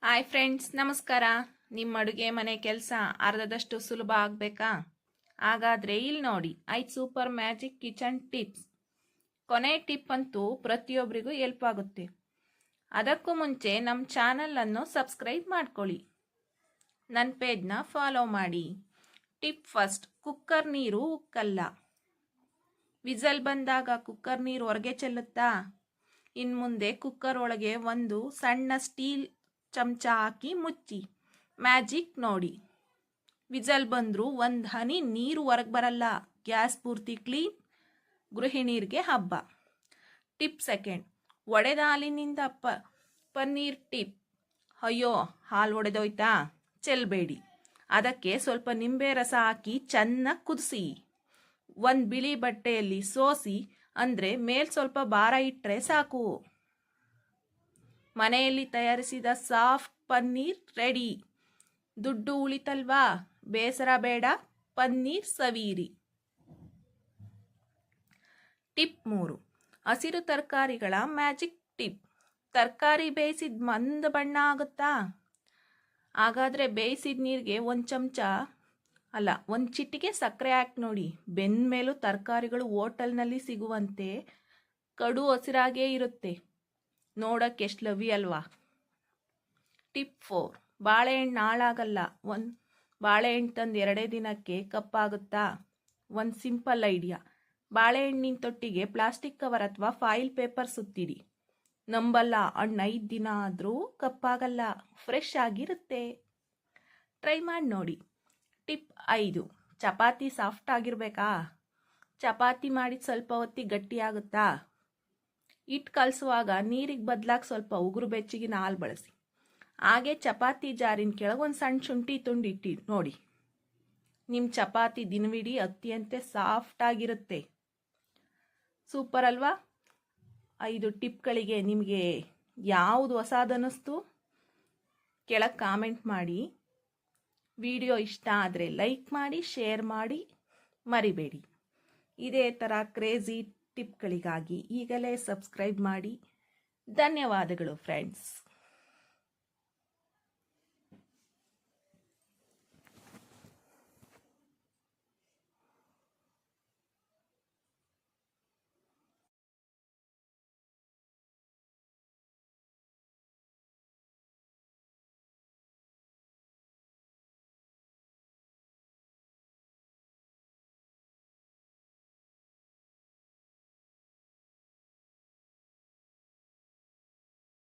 Hi friends, ನಮಸ್ಕಾರ. ನಿಮ್ಮ ಅಡುಗೆ ಮನೆ ಕೆಲಸ ಅರ್ಧದಷ್ಟು ಸುಲಭ ಆಗಬೇಕಾ? ಹಾಗಾದರೆ ಇಲ್ಲಿ ನೋಡಿ 5 ಸೂಪರ್ ಮ್ಯಾಜಿಕ್ ಕಿಚನ್ ಟಿಪ್ಸ್. ಕೊನೆ ಟಿಪ್ ಅಂತೂ ಪ್ರತಿಯೊಬ್ಬರಿಗೂ ಹೆಲ್ಪ್ ಆಗುತ್ತೆ. ಅದಕ್ಕೂ ಮುಂಚೆ ನಮ್ಮ ಚಾನಲನ್ನು ಸಬ್ಸ್ಕ್ರೈಬ್ ಮಾಡ್ಕೊಳ್ಳಿ, ನನ್ನ ಪೇಜ್ನ ಫಾಲೋ ಮಾಡಿ. ಟಿಪ್ ಫಸ್ಟ್, ಕುಕ್ಕರ್ ನೀರು ಉಕ್ಕಲ್ಲ. ವಿಸಲ್ ಬಂದಾಗ ಕುಕ್ಕರ್ ನೀರು ಹೊರಗೆ ಚೆಲ್ಲುತ್ತಾ? ಇನ್ನು ಮುಂದೆ ಕುಕ್ಕರ್ ಒಳಗೆ ಒಂದು ಸಣ್ಣ ಸ್ಟೀಲ್ ಚಮಚ ಹಾಕಿ ಮುಚ್ಚಿ. ಮ್ಯಾಜಿಕ್ ನೋಡಿ, ವಿಸಲ್ ಬಂದರೂ ಒಂದು ಹನಿ ನೀರು ಹೊರಗೆ ಬರಲ್ಲ. ಗ್ಯಾಸ್ ಪೂರ್ತಿ ಕ್ಲೀನ್. ಗೃಹಿಣಿಯರಿಗೆ ಹಬ್ಬ. ಟಿಪ್ ಸೆಕೆಂಡ್, ಒಡೆದ ಹಾಲಿನಿಂದ ಪನ್ನೀರ್ ಟಿಪ್. ಅಯ್ಯೋ, ಹಾಲು ಒಡೆದೋಯ್ತಾ? ಚೆಲ್ಲಬೇಡಿ. ಅದಕ್ಕೆ ಸ್ವಲ್ಪ ನಿಂಬೆ ರಸ ಹಾಕಿ ಚೆನ್ನಾಗಿ ಕುದಿಸಿ. ಒಂದು ಬಿಳಿ ಬಟ್ಟೆಯಲ್ಲಿ ಸೋಸಿ, ಅಂದರೆ ಮೇಲೆ ಸ್ವಲ್ಪ ಭಾರ ಇಟ್ಟರೆ ಸಾಕು. ಮನೆಯಲ್ಲಿ ತಯಾರಿಸಿದ ಸಾಫ್ಟ್ ಪನ್ನೀರ್ ರೆಡಿ. ದುಡ್ಡು ಉಳಿತಲ್ವಾ? ಬೇಸರ ಬೇಡ, ಪನ್ನೀರ್ ಸವೀರಿ. ಟಿಪ್ 3, ಹಸಿರು ತರಕಾರಿಗಳ ಮ್ಯಾಜಿಕ್ ಟಿಪ್. ತರಕಾರಿ ಬೇಯಿಸಿದ ಮಂದ ಬಣ್ಣ ಆಗುತ್ತಾ? ಹಾಗಾದರೆ ಬೇಯಿಸಿದ ನೀರಿಗೆ ಒಂದು ಚಿಟಿಕೆ ಸಕ್ಕರೆ ಹಾಕಿ ನೋಡಿ. ಬೆಂದ ಮೇಲೂ ತರಕಾರಿಗಳು ಹೋಟೆಲ್ನಲ್ಲಿ ಸಿಗುವಂತೆ ಕಡು ಹಸಿರಾಗೇ ಇರುತ್ತೆ. ನೋಡಕ್ಕೆ ಎಷ್ಟು ಲವಿ ಅಲ್ವಾ? ಟಿಪ್ 4, ಬಾಳೆಹಣ್ಣು ಹಾಳಾಗಲ್ಲ. ಒಂದು ಬಾಳೆಹಣ್ಣು ತಂದು 2 ದಿನಕ್ಕೆ ಕಪ್ಪಾಗುತ್ತಾ? ಒಂದು ಸಿಂಪಲ್ ಐಡಿಯಾ. ಬಾಳೆಹಣ್ಣಿನ ತೊಟ್ಟಿಗೆ ಪ್ಲಾಸ್ಟಿಕ್ ಕವರ್ ಅಥವಾ ಫಾಯಿಲ್ ಪೇಪರ್ ಸುತ್ತಿಡಿ. ನಂಬಲ್ಲ, ಹಣ್ಣು 5 ದಿನ ಆದರೂ ಕಪ್ಪಾಗಲ್ಲ, ಫ್ರೆಶ್ ಆಗಿರುತ್ತೆ. ಟ್ರೈ ಮಾಡಿ ನೋಡಿ. ಟಿಪ್ 5, ಚಪಾತಿ ಸಾಫ್ಟ್ ಆಗಿರಬೇಕಾ? ಚಪಾತಿ ಮಾಡಿದ ಸ್ವಲ್ಪ ಹೊತ್ತಿಗೆ ಗಟ್ಟಿಯಾಗುತ್ತಾ? ಹಿಟ್ಟು ಕಲಸುವಾಗ ನೀರಿಗೆ ಬದಲಾಗಿ ಸ್ವಲ್ಪ ಉಗುರು ಬೆಚ್ಚಗಿನ ಹಾಲು ಬಳಸಿ. ಹಾಗೆ ಚಪಾತಿ ಜಾರಿನ ಕೆಳಗೆ ಒಂದು ಸಣ್ಣ ಶುಂಠಿ ತುಂಡು ಇಟ್ಟು ನೋಡಿ. ನಿಮ್ಮ ಚಪಾತಿ ದಿನವಿಡೀ ಅತ್ತಿಯಂತೆ ಸಾಫ್ಟ್ ಆಗಿರುತ್ತೆ. ಸೂಪರ್ ಅಲ್ವಾ? 5 ಟಿಪ್ಗಳಿಗೆ ನಿಮಗೆ ಯಾವುದು ಹೊಸದನ್ನಿಸ್ತು ಕೆಳಗೆ ಕಾಮೆಂಟ್ ಮಾಡಿ. ವಿಡಿಯೋ ಇಷ್ಟ ಆದರೆ ಲೈಕ್ ಮಾಡಿ, ಶೇರ್ ಮಾಡಿ, ಮರಿಬೇಡಿ. ಇದೇ ಥರ ಕ್ರೇಜಿ ಟಿಪ್ಗಳಿಗಾಗಿ ಈಗಲೇ ಸಬ್ಸ್ಕ್ರೈಬ್ ಮಾಡಿ. ಧನ್ಯವಾದಗಳು ಫ್ರೆಂಡ್ಸ್.